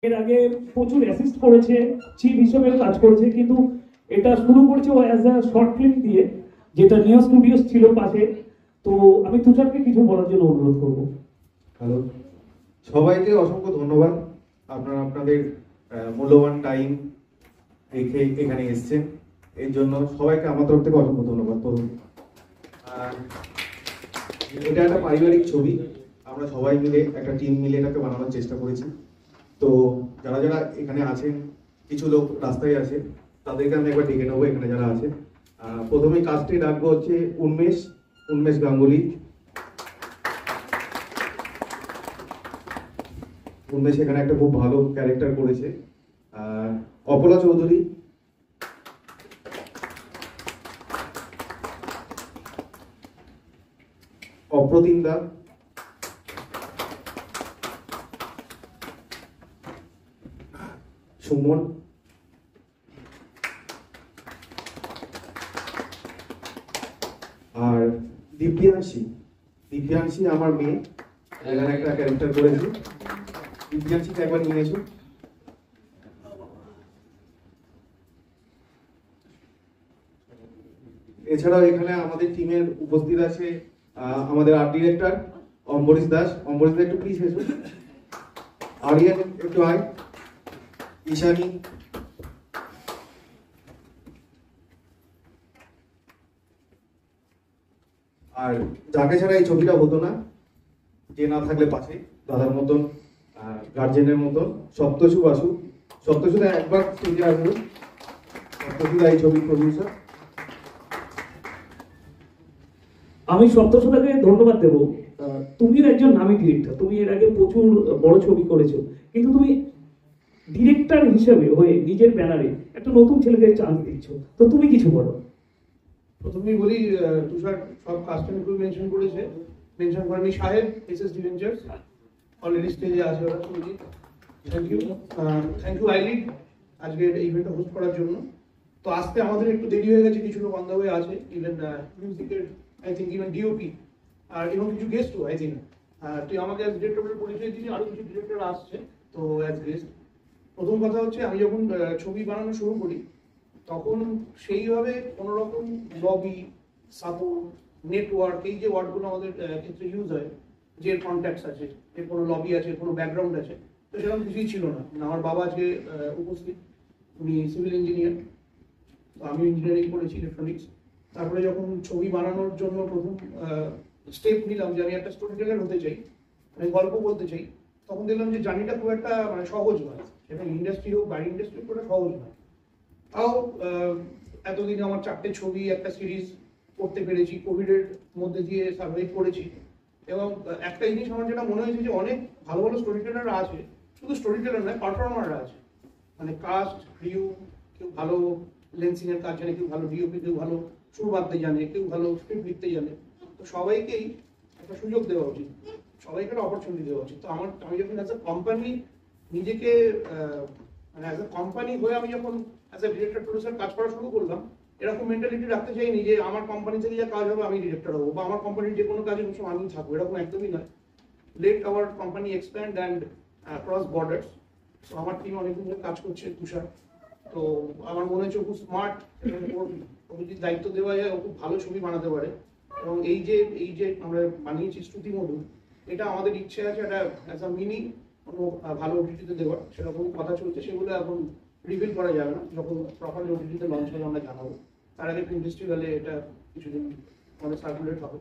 এর আগে প্রচুর অ্যাসিস্ট করেছে, চিফ হিসেবে কাজ করেছে, কিন্তু এটা শুরু করেছে ও অ্যাজ আ শর্ট ফিল্ম দিয়ে, যেটা নিউ স্টুডিওস ছিল পাশে। তো আমি তুষারকে কিছু বলার জন্য অনুরোধ করবো। হ্যালো, সবাইকে অসংখ্য ধন্যবাদ। আপনারা আপনাদের মূল্যবান টাইম রেখে এখানে এসেছেন, এর জন্য সবাইকে আমার তরফ থেকে অসংখ্য ধন্যবাদ। তো এটা একটা পারিবারিক ছবি, আমরা সবাই মিলে একটা টিম মিলে এটাকে বানানোর চেষ্টা করেছি। তো যারা যারা এখানে আছেন, কিছু লোক রাস্তায় আছে, তাদেরকে আমি একবার ডেকে নেবো এখানে যারা আছে। প্রথমে কাজটি ডাকবো হচ্ছে উন্মেষ গাঙ্গুলি। উন্মেষ এখানে একটা খুব ভালো ক্যারেক্টার করেছে। অপলা চৌধুরী, অপ্রতিম দা, সুমন, আর দিব্যাংশী আমার মেয়ে, এখানে একটা ক্যারেক্টার করেছে। দিব্যাংশীকে একবার নিয়ে এসো। এছাড়াও এখানে আমাদের টিমের উপস্থিত আছে আমাদের আর্ট ডিরেক্টর অম্বরীশ দাস। অম্বরীশ দা একটু প্লিজ এসো। আরিয়ান একটু আয়। ঈশানী, আর যাকে ছাড়া এই ছবিটা হতো না, যে না থাকলে পাশে দাদার মতন, গার্জেনের মতন, সপ্তশু বাসু। সপ্তশুদা একবার স্টেজে আসবো। সপ্তশুদা এই ছবির প্রডিউসার। আমি সপ্তশদাকে ধন্যবাদ দেবো। তুমি একজন নামী ডিরেক্টর, তুমি এর আগে প্রচুর বড় ছবি করেছো, কিন্তু তুমি ডিরেক্টর হিসেবে হয়ে নিজের ব্যানারে একটা নতুন ছেলেকে চান্স দিচ্ছ, তো তুমি কিছু বলো। প্রথমেই বলি, তুষার সব কাস্ট এন্ড ক্রু মেনশন করেছে, মেনশন করেনি সাহেব, এসএসডি ভেঞ্চার্স অলরেডি স্টেজে আছে ওরা। থ্যাংক ইউ আইলিড আজকের এই ইভেন্টটা হোস্ট করার জন্য। তো আসতে আমাদের একটু দেরি হয়ে গেছে, কিছু লোক অন দ্য ওয়ে আছে, ইভেন মিউজিকের আই থিঙ্ক ইভেন ডিওপি আর এবং কিছু গেস্টও আই থিঙ্ক। তুই আমাকে অ্যাজ ডিরেক্টর বলে পরিচয় দিলি, আরো কিছু ডিরেক্টর আসছে তো অ্যাজ গেস্ট। প্রথম কথা হচ্ছে, আমি যখন ছবি বানানো শুরু করি তখন সেইভাবে কোনো রকম লবি, সাপোর্ট, নেটওয়ার্ক, এই যে ওয়ার্ডগুলো আমাদের ক্ষেত্রে ইউজ হয়, যে কন্ট্যাক্টস আছে, এর কোনো লবি আছে, কোনো ব্যাকগ্রাউন্ড আছে, তো সেরকম কিছুই ছিল না। আমার বাবা আজকে উপস্থিত, উনি সিভিল ইঞ্জিনিয়ার, তো আমি ইঞ্জিনিয়ারিং করেছি ইলেকট্রনিক্স। তারপরে যখন ছবি বানানোর জন্য প্রথম স্টেপ নিলাম যে আমি একটা স্টোরি টেলার হতে চাই, আমি গল্প বলতে চাই, তখন দেখলাম যে জার্নিটা খুব একটা সহজ নয়, সেটা ইন্ডাস্ট্রি হোক, বাড়ি ইন্ডাস্ট্রি হোক, ওটা সহজ নয়। তাও এতদিনে আমার 4টে ছবি, একটা সিরিজ করতে পেরেছি, কোভিডের মধ্যে দিয়ে সার্ভাইভ করেছি। এবং একটা জিনিস আমার যেটা মনে হয়েছে যে অনেক ভালো ভালো স্টোরি টেলাররা আছে, শুধু স্টোরি টেলার নয়, পারফর্মাররা আছে, কাস্ট, ক্রিউ, কেউ ভালো লেন্সিং এর কাজ জানে, কেউ ভালো ডিওপি, কেউ ভালো সুর বাঁধতে জানে, কেউ ভালো স্ক্রিপ্ট লিখতে জানে। তো সবাইকেই একটা সুযোগ দেওয়া উচিত, সবাইকে একটা অপরচুনিটি দেওয়া উচিত। তো আমি যখন অ্যাজ এ কোম্পানি নিজেকে অ্যাজ এ কোম্পানি হয়ে আমি যখন অ্যাজ এ ডিরেক্টর প্রডিউসার কাজ করা শুরু করলাম, এরকম মেন্টালিটি রাখতে চাইনি যে আমার কোম্পানি থেকে যা কাজ হবে আমি ডিরেক্টর হবো, বা আমার কোম্পানির যে কোনো কাজে আমি থাকবো, এরকম একদমই নয়। Let our company expand and cross borders. So আমার টিম অনেকদিন ধরে কাজ করছে, তুষার। তো আমার মনে হচ্ছে ও খুব স্মার্ট, ওকে যদি দায়িত্ব দেওয়া যায় ও খুব ভালো ছবি বানাতে পারে। এবং এই যে আমরা বানিয়েছি শ্রুতি মধুর, এটা আমাদের ইচ্ছে আছে এটা অ্যাজ আ মিনি কোনো ভালো ওটিটিতে দেওয়ার, সেরকম কথা চলছে। সেগুলো এখন রিভিল করা যাবে না, যখন প্রপারলি ওটিটিতে লঞ্চ হলে আমরা জানাবো। তার আগে ফিল্ম ফেস্টিভ্যালে এটা কিছুদিন আমাদের সার্কুলেট হবে।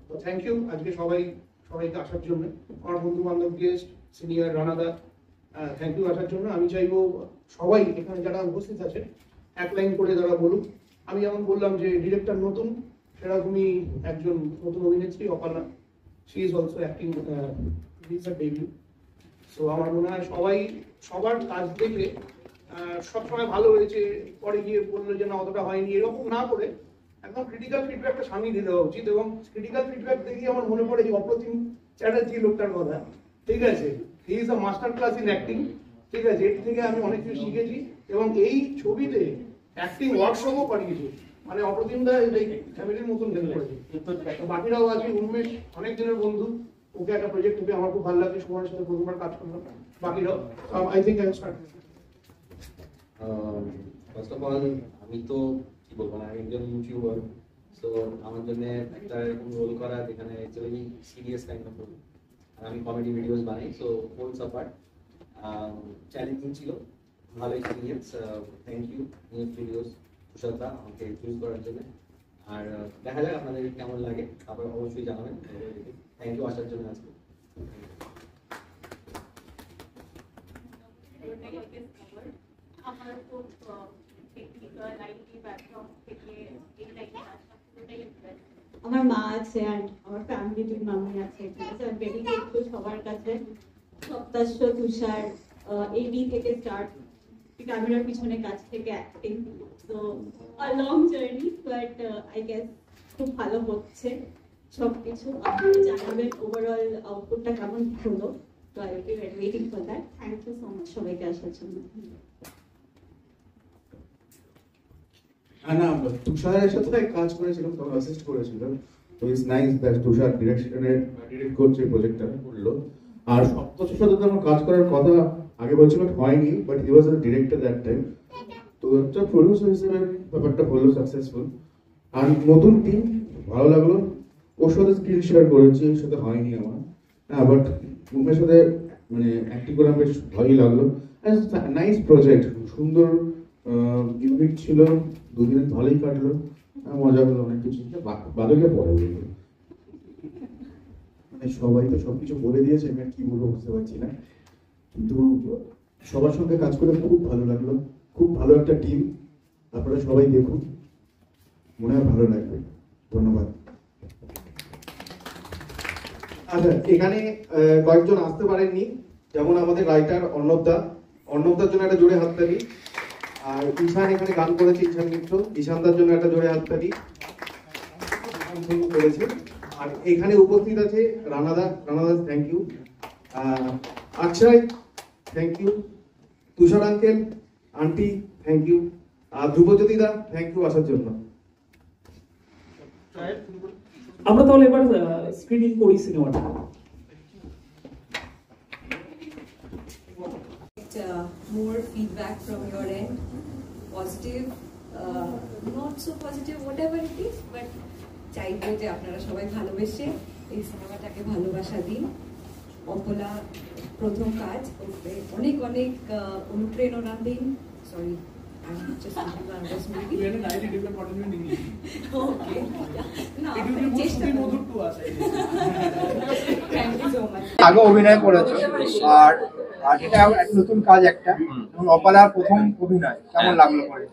তো থ্যাংক ইউ আজকে সবাইকে আসার জন্য, আমার বন্ধু বান্ধব, গেস্ট, সিনিয়র রানাদা, থ্যাংক ইউ আসার জন্য। আমি চাইবো সবাই এখানে যারা উপস্থিত আছে এক লাইন করে যারা বলুক। আমি যেমন বললাম যে ডিরেক্টর নতুন, সেরকমই একজন নতুন অভিনেত্রী Apala, she is also acting, this her debut. So আমার মনে হয় সবার কাজ দেখে সবসময় ভালো হয়েছে, পরে গিয়ে বললো যে না অতটা হয়নি, এরকম না করে একদম ক্রিটিক্যাল ফিডব্যাকটা সামনে দিয়ে দেওয়া উচিত। এবং ক্রিটিক্যাল ফিডব্যাক দেখে আমার মনে পড়ে যে অপ্রতিম চ্যাটার্জি লোকটার কথা, ঠিক আছে, he is a master class in acting, ঠিক আছে, এর থেকে আমি অনেক কিছু শিখেছি। এবং এই ছবিতে অ্যাক্টিং ওয়ার্কশপও করিয়েছি, অপ্রতিম দা এই ফ্যামিলির মতন হেল্প করেছে। বাকিরাও আছে, উন্মেষ অনেক দিনের বন্ধু, ওকে একটা প্রজেক্ট হবে, আমার খুব ভালো লাগছে, সময়ের সাথে প্রথমবার কাজ করলাম। বাকিরাও I think I start. First of all আমি তো কি বলবো না, আমি একজন ইউটিউবার, সো আমার জন্য একটা এরকম রোল করা যেখানে actually serious kind of role, আর আমি কমেডি ভিডিওস বানাই, সো হোলস অ্যাপার্ট চ্যালেঞ্জিং ছিল, ভালো experience. Thank you news videos তুষারদা আমাকে চুজ করার জন্য। আর দেখা যাক আপনাদের কেমন লাগে, আবার অবশ্যই জানাবেন। থ্যাংক ইউ আসার জন্য আজকে। আমার তো টেকনিক্যাল আইটি ব্যাকগ্রাউন্ড থেকে এই লাইনে আসা পুরোটাই ইন্টারেস্ট। আমার মা আছে আর আমার ফ্যামিলির মামি আছে, ঠিক আছে। আমি ভেরি গ্রেটফুল সবার কাছে, সপ্তাশ্য, তুষার, এবি থেকে স্টার্ট, ক্যামেরার পিছনে কাজ থেকে অ্যাক্টিং, তো long journey, but I guess খুব ভালো হচ্ছে সবকিছু। আপনারা জানাবেন ওভারঅল আউটপুটটা কেমন হলো, তো I will be waiting for that. Thank you so much সবাইকে আসার জন্য। না, তুষারের সাথে কাজ করেছিলাম, তখন অ্যাসিস্ট করেছিলাম, তো it's nice that Tushar direct করছে প্রজেক্টটা করলো। আর সপ্তশের সাথে তো আমার কাজ করার কথা আগে বলছিল, হয়নি, but he was the director that time. তো একটা প্রডিউসার হিসেবে ব্যাপারটা হলো সাকসেসফুল। আর নতুন টিম ভালো লাগলো, ওর সাথে স্ক্রিন শেয়ার করেছি, ওর সাথে হয়নি আমার। হ্যাঁ, বাট মুখের সাথে মানে অ্যাক্টিং করে বেশ ভালোই লাগলো। নাইস প্রজেক্ট, সুন্দর ইউনিট ছিল, দুদিন ভালোই কাটলো, মজা হলো অনেক কিছু। বাদকে পরে বলবো, মানে সবাই তো সবকিছু বলে দিয়েছে, আমি আর কি বলবো বুঝতে পারছি না। কিন্তু সবার সঙ্গে কাজ করে খুব ভালো লাগলো, খুব ভালো একটা টিম। আপনারা সবাই দেখুন, মনে হয় ভালো লাগবে। ধন্যবাদ। আচ্ছা, এখানে কয়েকজন আসতে পারেননি, যেমন আমাদের রাইটার অর্ণবদার জন্য একটা জোরে হাততালি। আর ঈশান এখানে গান করেছে, ঈশান মিত্র, ঈশানদার জন্য একটা জোরে হাততালি করেছে। আর এখানে উপস্থিত আছে রানাদা, thank you. Akshay, thank you. Tushar uncle, aunty, thank you. আর ধ্রুবজ্যোতিদা, থ্যাংক ইউ আসার জন্য। আমরা তাহলে এবার স্ক্রিনিং করি সিনেমাটা। More feedback from your end, positive, not so positive, whatever it is, but চাইবো যে আপনারা সবাই ভালোবেসে এই সিনেমাটাকে ভালোবাসা দিন। অপলা প্রথম কাজ, ওকে অনেক অনেক অনুপ্রেরণা দিন। Sorry, I'm just thinking about this movie. You had a highly developed audience in English. Okay. No, It will be more চেষ্টা Shruti করব। Madhur to us, I think. Thank you so much. আগে অভিনয় করেছো, আর এটা এক নতুন কাজ একটা, এবং অপালার প্রথম অভিনয় কেমন লাগলো পরে?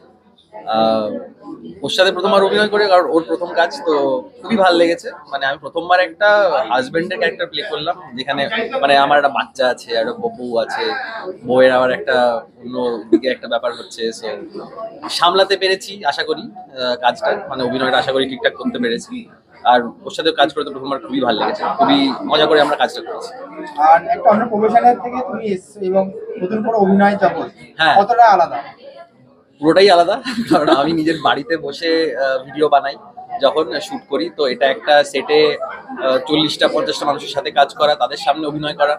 ওর সাথে প্রথমবার অভিনয় করে, কারণ ওর প্রথম কাজ, তো খুবই ভালো লেগেছে। মানে আমি প্রথমবার একটা হাজবেন্ডের ক্যারেক্টার প্লে করলাম, যেখানে মানে আমার একটা বাচ্চা আছে, আর বউ আছে, বউয়ের আবার একটা অন্য দিকে একটা ব্যাপার হচ্ছে, সো সামলাতে পেরেছি আশা করি কাজটা, মানে অভিনয়টা আশা করি ঠিকঠাক করতে পেরেছি। আর ওর সাথে কাজ করে তো প্রথমবার খুবই ভালো লেগেছে, খুবই মজা করে আমরা কাজটা করেছি। আর একটা অন্য প্রফেশনের থেকে তুমি এসছো, এবং নতুন করে অভিনয় জগৎ হ্যাঁ। কতটা আলাদা? পুরোটাই আলাদা, কারণ আমি নিজের বাড়িতে বসে ভিডিও বানাই, যখন শুট করি, তো এটা একটা সেটে 40-50টা মানুষের সাথে কাজ করা, তাদের সামনে অভিনয় করা।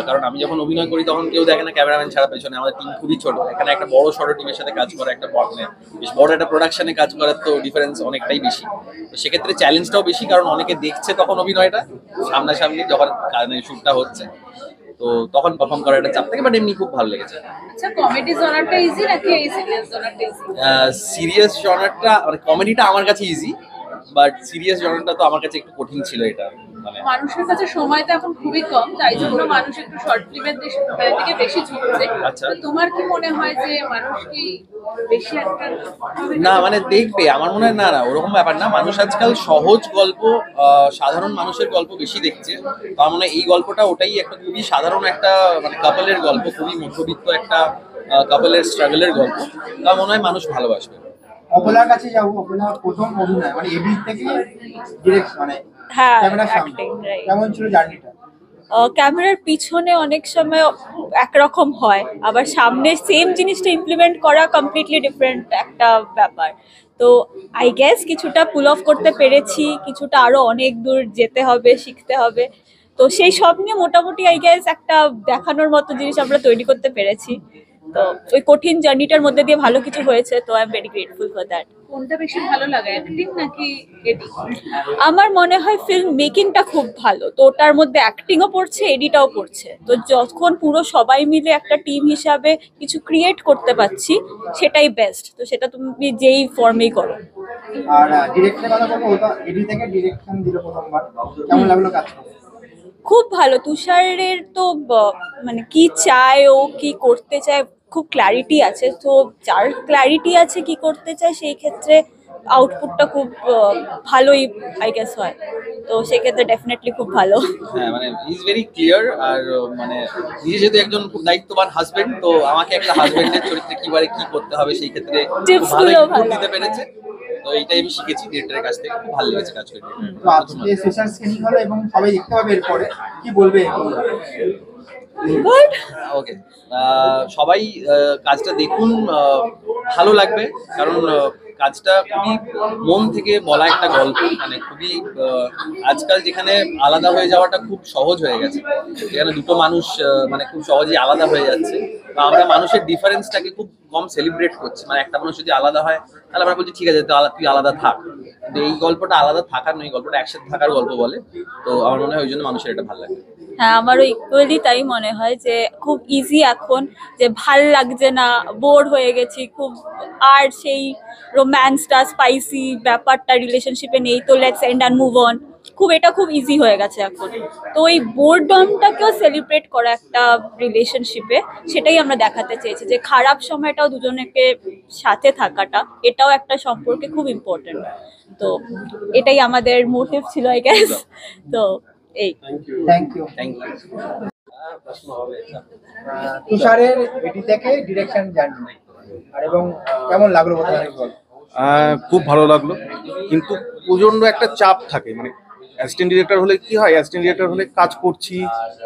কারণ আমি যখন অভিনয় করি তখন কেউ দেখে না, ক্যামেরাম্যান ছাড়া পেছনে আমাদের টিম খুবই ছোট। এখানে একটা বড় সড়ো টিমের সাথে কাজ করা, একটা বেশ বড় একটা প্রোডাকশনে কাজ করার তো ডিফারেন্স অনেকটাই বেশি। তো সেক্ষেত্রে চ্যালেঞ্জটাও বেশি, কারণ অনেকে দেখছে তখন অভিনয়টা সামনাসামনি যখন শুটটা হচ্ছে, তো তখন পারফর্ম করার একটা চাপ থাকে। বাট এমনি খুব ভালো লেগেছে। আচ্ছা, কমেডি জনারটা ইজি নাকি এই সিরিয়াস জনারটা ইজি? সিরিয়াস জনারটা, মানে কমেডিটা আমার কাছে ইজি, বাট সিরিয়াস জনারটা তো আমার কাছে একটু কঠিন ছিল। এটা মানে মানুষের কাছে সময় তো এখন খুবই কম, তাই জন্য মানুষ একটু শর্ট ফিল্মের দিকে বেশি ঝুঁকছে। আচ্ছা। তো তোমার কি মনে হয় যে মানুষ কি বেশি একটা না, মানে দেখবে, আমার মনে হয় না ওরকম ব্যাপার না। মানুষ আজকাল সহজ গল্প, সাধারণ মানুষের গল্প বেশি দেখছে। তার মানে এই গল্পটা ওটাই একটা খুবই সাধারণ একটা মানে কাপলের গল্প, খুবই মধ্যবিত্ত একটা কাপলের স্ট্রাগলের গল্প। তার মনে হয় মানুষ ভালোবাসবে। অপলার কাছে যাবো, অপলার প্রথম অভিনয় মানে এবির থেকে ডিরেক্ট, মানে হ্যাঁ, ক্যামেরার সামনে acting, right. কেমন ছিল জার্নিটা? ক্যামেরার পিছনে অনেক সময় একরকম হয়, আবার সামনে সেম জিনিসটা ইমপ্লিমেন্ট করা কমপ্লিটলি ডিফারেন্ট একটা ব্যাপার। তো আই গেস কিছুটা পুল অফ করতে পেরেছি, কিছুটা আরো অনেক দূর যেতে হবে, শিখতে হবে। তো সেই সব নিয়ে মোটামুটি আই গেস একটা দেখানোর মতো জিনিস আমরা তৈরি করতে পেরেছি। তো ওই কঠিন জার্নিটার মধ্যে দিয়ে ভালো কিছু হয়েছে, তো I am very grateful for that. কোনটা বেশি ভালো লাগে, অ্যাক্টিং নাকি এডিটিং? আমার মনে হয় ফিল্ম মেকিংটা খুব ভালো, তো ওটার মধ্যে অ্যাক্টিংও পড়ছে, এডিটাও পড়ছে। তো যখন পুরো সবাই মিলে একটা টিম হিসাবে কিছু ক্রিয়েট করতে পারছি সেটাই বেস্ট। তো সেটা তুমি যেই ফর্মেই করো। আর ডিরেক্টরের কথা বলবো, ওটা এডি থেকে ডিরেকশন দিল প্রথমবার, কেমন লাগলো কাজ করতে? খুব ভালো। তুষারের তো মানে কি চায়, ও কি করতে চায় খুব ক্ল্যারিটি আছে। তো যার ক্ল্যারিটি আছে কি করতে চায় সেই ক্ষেত্রে আউটপুটটা খুব ভালোই আই গেস হয়। তো সেক্ষেত্রে ডেফিনেটলি খুব ভালো। হ্যাঁ মানে ইজ ভেরি ক্লিয়ার। আর মানে নিজে যেহেতু একজন খুব দায়িত্ববান হাজবেন্ড, তো আমাকে একটা হাজবেন্ডের চরিত্রে কিভাবে কি করতে হবে সেই ক্ষেত্রে খুব ভালো ইনপুট দিতে পেরেছে। তো এইটাই আমি শিখেছি ডিরেক্টরের কাছ থেকে, খুব ভালো লেগেছে কাজ করতে। তো আজকে স্পেশাল স্ক্রিনিং হলো এবং সবাই দেখতে পাবে এরপরে, কি বলবে? ওকে, সবাই কাজটা দেখুন, ভালো লাগবে। কারণ কাজটা খুবই মন থেকে বলা একটা গল্প, মানে খুবই আজকাল যেখানে আলাদা হয়ে যাওয়াটা খুব সহজ হয়ে গেছে, যেখানে দুটো মানুষ মানে খুব সহজেই আলাদা হয়ে যাচ্ছে, বা আমরা মানুষের ডিফারেন্সটাকে খুব কম সেলিব্রেট করছি। মানে একটা মানুষ যদি আলাদা হয় তাহলে আমরা বলছি ঠিক আছে তুই আলাদা থাক, কিন্তু এই গল্পটা আলাদা থাকার নয়, গল্পটা একসাথে থাকার গল্প বলে। তো আমার মনে হয় ওই জন্য মানুষের এটা ভালো লাগে। হ্যাঁ, আমারও ইকুয়ালি তাই মনে হয় যে খুব ইজি এখন, যে ভাল লাগছে না, বোর হয়ে গেছি খুব, আর সেই রোম্যান্সটা স্পাইসি ব্যাপারটা রিলেশনশিপে নেই, তো let's and and move on, এটা খুব ইজি হয়ে গেছে এখন। তো ওই বোরডমটাকেও সেলিব্রেট করা একটা রিলেশনশিপে, সেটাই আমরা দেখাতে চেয়েছি, যে খারাপ সময়টাও দুজনেকে সাথে থাকাটা, এটাও একটা সম্পর্কে খুব ইম্পর্টেন্ট। তো এটাই আমাদের মোটিভ ছিল আই গেস। তো এই থ্যাংক ইউ। তুষারের এডি থেকে ডিরেকশন জার্নি, আর এবং কেমন লাগলো বলতে? খুব ভালো লাগলো, কিন্তু প্রচন্ড একটা চাপ থাকে। মানে অ্যাসিস্ট্যান্ট ডিরেক্টর হলে কি হয়, অ্যাসিস্ট্যান্ট ডিরেক্টর হলে কাজ করছি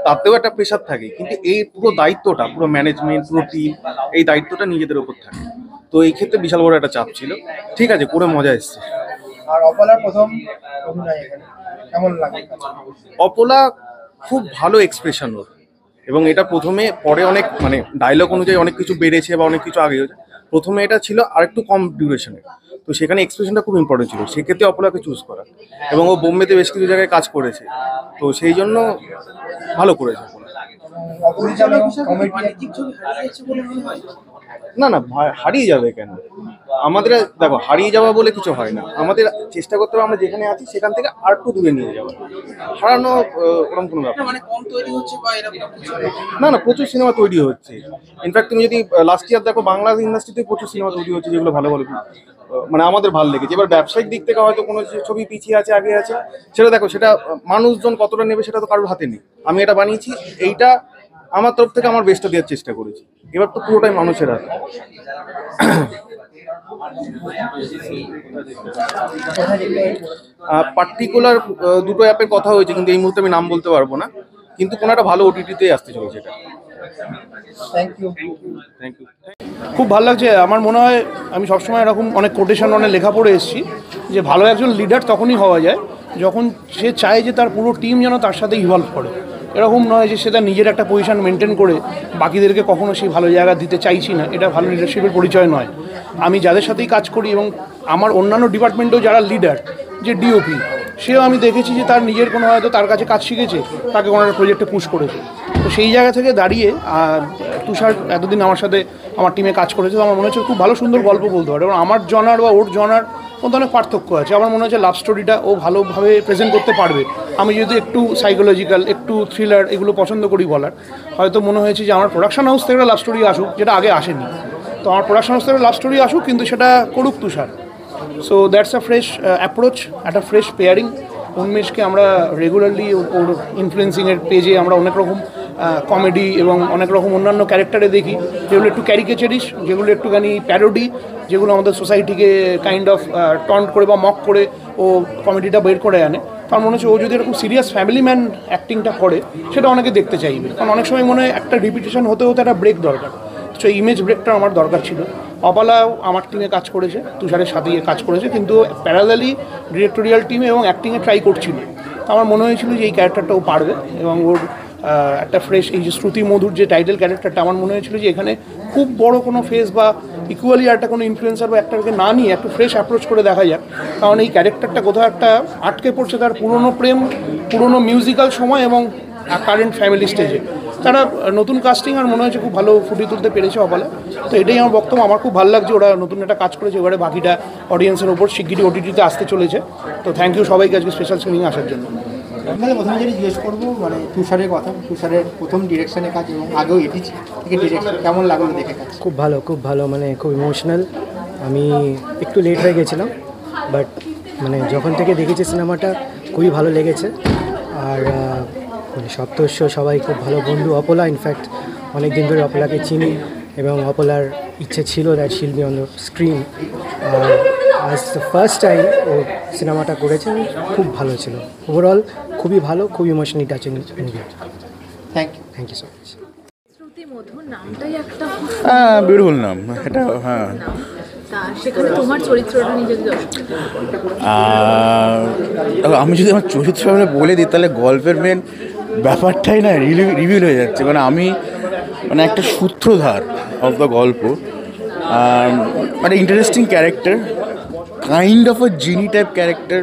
তাতেও একটা প্রেশার থাকে, কিন্তু এই পুরো দায়িত্বটা, পুরো ম্যানেজমেন্ট, পুরো টিম, এই দায়িত্বটা নিজেদের ওপর থাকে। তো এই ক্ষেত্রে বিশাল বড় একটা চাপ ছিল। ঠিক আছে, করে মজা এসছে। আর অপলার প্রথম অভিনয় এখানে কেমন লাগে? অপলা খুব ভালো এক্সপ্রেশন ওর, এবং এটা প্রথমে, পরে অনেক মানে ডায়লগ অনুযায়ী অনেক কিছু বেড়েছে বা অনেক কিছু আগে হয়েছে। প্রথমে এটা ছিল আর একটু কম ডিউরেশনের, তো সেখানে এক্সপ্রেশনটা খুব ইম্পর্টেন্ট ছিল, সেক্ষেত্রে অপলাকে চুজ করা। এবং ও বোম্বেতে বেশ কিছু জায়গায় কাজ করেছে, তো সেই জন্য ভালো করেছে। না না, হারিয়ে যাবে কেন? আমাদের দেখো, হারিয়ে যাওয়া বলে কিছু হয় না, আমাদের চেষ্টা করতে হবে আমরা যেখানে আছি সেখান থেকে আর একটু দূরে নিয়ে যাওয়া। হারানো ওরকম কোনো ব্যাপার না, না প্রচুর সিনেমা তৈরি হচ্ছে। ইনফ্যাক্ট তুমি যদি লাস্ট ইয়ার দেখো, বাংলা ইন্ডাস্ট্রিতে প্রচুর সিনেমা তৈরি হচ্ছে যেগুলো ভালো ভালো, মানে আমাদের ভালো লেগেছে। এবার ব্যবসায়িক দিক থেকে হয়তো কোনো ছবি পিছিয়ে আছে, আগে আছে, সেটা দেখো, সেটা মানুষজন কতটা নেবে সেটা তো কারোর হাতে নেই। আমি এটা বানিয়েছি, এইটা আমার তরফ থেকে আমার বেস্টটা দেওয়ার চেষ্টা করেছি, এবার তো পুরোটাই মানুষের হাতে। পার্টিকুলার দুটো অ্যাপের কথা হয়েছে, কিন্তু এই মুহূর্তে আমি নাম বলতে পারবো না, কিন্তু কোনো একটা ভালো ওটিটিতে আসতে চলেছে এটা। Thank you. Thank you. খুব ভালো লাগছে। আমার মনে হয় আমি সবসময় এরকম অনেক কোটেশন, অনেক লেখা পড়ে এসেছি যে ভালো একজন লিডার তখনই হওয়া যায় যখন সে চায় যে তার পুরো টিম যেন তার সাথে ইভলভ করে। এরকম নয় যে সে তার নিজের একটা পজিশন মেনটেন করে বাকিদেরকে কখনো সেই ভালো জায়গা দিতে চাইছি না, এটা ভালো লিডারশিপের পরিচয় নয়। আমি যাদের সাথেই কাজ করি এবং আমার অন্যান্য ডিপার্টমেন্টেও যারা লিডার, যে ডিওপি, সেও আমি দেখেছি যে তার নিজের কোনো হয়তো তার কাছে কাজ শিখেছে, তাকে কোনো একটা প্রজেক্টে পুশ করেছে। তো সেই জায়গা থেকে দাঁড়িয়ে তুষার এতদিন আমার সাথে আমার টিমে কাজ করেছে, তো আমার মনে হচ্ছে খুব ভালো সুন্দর গল্প বলতে পারে। এবং আমার জনার বা ওর জনার মধ্যে অনেক পার্থক্য আছে। আমার মনে হচ্ছে লাভ স্টোরিটা ও ভালোভাবে প্রেজেন্ট করতে পারবে। আমি যেহেতু একটু সাইকোলজিক্যাল, একটু থ্রিলার এগুলো পছন্দ করি বলার, হয়তো মনে হয়েছে যে আমার প্রোডাকশন হাউস থেকে লাভ স্টোরি আসুক, যেটা আগে আসেনি। তো আমার প্রোডাকশন হাউস থেকে লাভ স্টোরি আসুক, কিন্তু সেটা করুক Tushar. So that's a fresh approach, একটা ফ্রেশ পেয়ারিং। উন্মেষকে আমরা রেগুলারলি ওর ইনফ্লুয়েন্সিংয়ের পেজে আমরা অনেক রকম কমেডি এবং অনেক রকম অন্যান্য ক্যারেক্টারে দেখি, যেগুলো একটু ক্যারিকেচারিশ, যেগুলো একটুখানি প্যারোডি, যেগুলো আমাদের সোসাইটিকে কাইন্ড অফ টন্ট করে বা মক করে ও কমেডিটা বের করে আনে। তার মনে হচ্ছে ও যদি এরকম সিরিয়াস ফ্যামিলি ম্যান অ্যাক্টিংটা করে, সেটা অনেকে দেখতে চাইবে। কারণ অনেক সময় মনে হয় একটা রিপিটেশন হতে হতে একটা ব্রেক দরকার। সেই ইমেজ ব্রেকটা আমার দরকার ছিল। অপালাও আমার টিমে কাজ করেছে, তুষারের সাথে কাজ করেছে, কিন্তু প্যারালালি ডিরেক্টোরিয়াল টিমে এবং অ্যাক্টিংয়ে ট্রাই করছিল। তো আমার মনে হয়েছিল যে এই ক্যারেক্টারটা ও পারবে এবং ওর একটা ফ্রেশ, এই যে শ্রুতি মধুর যে টাইটেল ক্যারেক্টারটা, আমার মনে হয়েছিল যে এখানে খুব বড় কোনো ফেস বা ইকুয়ালি একটা কোনো ইনফ্লুয়েন্সার বা একটাকে না নিয়ে একটু ফ্রেশ অ্যাপ্রোচ করে দেখা যাক, কারণ এই ক্যারেক্টারটা কোথাও একটা আটকে পড়ছে তার পুরনো প্রেম, পুরনো মিউজিক্যাল সময় এবং কারেন্ট ফ্যামিলি স্টেজে। তারা নতুন কাস্টিং আর মনে হয়েছে খুব ভালো ফুটিয়ে তুলতে পেরেছে অপালা। তো এটাই আমার বক্তব্য। আমার খুব ভালো লাগছে ওরা নতুন একটা কাজ করেছে, এবারে বাকিটা অডিয়েন্সের ওপর শিগগিরই ওটিটিতে আসতে চলেছে। তো থ্যাংক ইউ সবাইকে আজকে স্পেশাল স্ক্রিনিং আসার জন্য। মানে প্রথমে যেটা জিজ্ঞেস করবো মানে তুষারের কথা, তুষারের প্রথম ডিরেকশনে কাজ এবং আগেও এটি থেকে ডিরেকশন কেমন লাগলো দেখে কাজ? খুব ভালো, মানে খুব ইমোশনাল। আমি একটু লেট হয়ে গেছিলাম, বাট মানে যখন থেকে দেখেছি সিনেমাটা খুবই ভালো লেগেছে। আর মানে সপ্তর্ষ সবাই খুব ভালো বন্ধু। অপলা ইনফ্যাক্ট অনেক দিন ধরে অপলাকে চিনি এবং অপলার ইচ্ছে ছিল that she'll be on the screen. আজ দ্য ফার্স্ট টাইম ও সিনেমাটা করেছে, খুব ভালো ছিল। ওভারঅল খুবই ভালো, খুব emotionally touching movie. Thank you so much. শ্রুতি মধুর নামটাই একটা বিউটিফুল নাম এটা। হ্যাঁ, তা সেখানে তোমার চরিত্রটা নিজেকে আমি যদি আমার চরিত্র বলে দিই তাহলে গল্পের মেন ব্যাপারটাই না রিভিল হয়ে যাচ্ছে। মানে আমি মানে একটা সূত্রধার অফ দ্য গল্প, মানে interesting character, kind of a genie type character,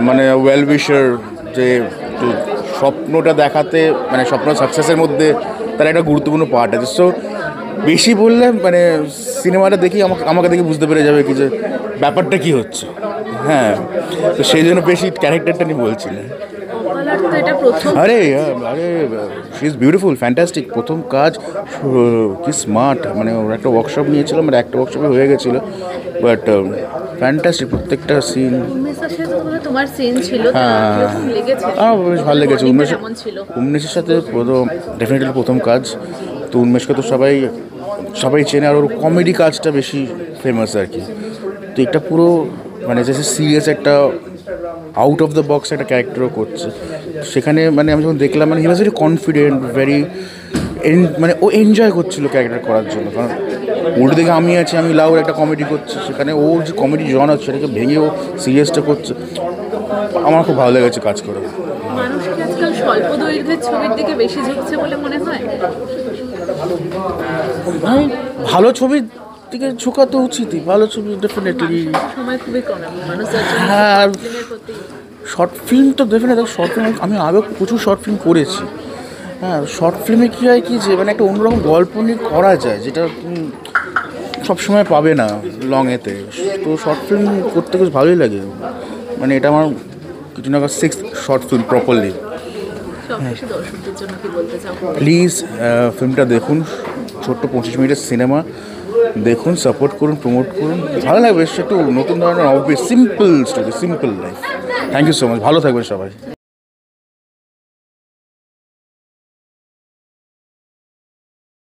মানে ওয়েল উইশার, যে স্বপ্নটা দেখাতে মানে স্বপ্ন সাকসেসের মধ্যে তার একটা গুরুত্বপূর্ণ পার্ট আছে। সো বেশি বললে মানে সিনেমাটা দেখি আমাকে দেখে বুঝতে পেরে যাবে কি যে ব্যাপারটা কী হচ্ছে। হ্যাঁ, তো সেই জন্য বেশি ক্যারেক্টারটা নিয়ে বলছি না। আরে শি ইজ বিউটিফুল, ফ্যান্টাস্টিক। প্রথম কাজ, কি স্মার্ট। মানে ওর একটা ওয়ার্কশপ নিয়েছিল, মানে একটা ওয়ার্কশপে হয়ে গেছিলো, বাট ফ্যান্টাস্টিক প্রত্যেকটা সিন। তোমার সিন ছিল, বেশ ভালো লেগেছে। উন্মেষের সাথে ডেফিনেটলি প্রথম কাজ। তো উন্মেষকে তো সবাই চেনে, আর ওর কমেডি কাজটা বেশি ফেমাস আর কি। তো এটা পুরো মানে যে সিরিয়াস একটা আউট অফ দ্য বক্স একটা ক্যারেক্টারও করছে সেখানে। মানে আমি যখন দেখলাম, মানে হি ওয়াজ ভেরি কনফিডেন্ট, মানে ও এনজয় করছিল ক্যারেক্টার করার জন্য। কারণ উল্টো দিকে আমি আছি, আমি লাউর একটা কমেডি করছি, সেখানে ওর যে কমেডি জন আছে সেটাকে ভেঙে ও সিরিয়াসটা করছে। আমার খুব ভালো লেগেছে কাজ করে। মানুষ কি আজকাল স্বল্প দৈর্ঘ্যের ছবির দিকে বেশি ঝুঁকছে বলে মনে হয়? ভালো ছবির দিকে ঝোঁকা তো উচিতই, ভালো ছবি ডেফিনেটলি। সময় খুবই কম মানুষ। হ্যাঁ, শর্ট ফিল্ম তো ডেফিনেটলি। শর্ট ফিল্ম আমি আগেও প্রচুর শর্ট ফিল্ম করেছি। হ্যাঁ, শর্ট ফিল্মে কী হয় কি যে মানে একটা অন্যরকম গল্প নিয়ে করা যায়, যেটা সবসময় পাবে না লংয়েতে। তো শর্ট ফিল্ম করতে বেশ ভালোই লাগে। মানে এটা আমার কিছু না 6th short film properly. Please ফিল্মটা দেখুন, ছোট্ট 25 মিনিটের সিনেমা, দেখুন, সাপোর্ট করুন, প্রমোট করুন, ভালো লাগবে। একটু নতুন ধরনের simple story, simple life. Thank you so much, ভালো থাকবেন সবাই।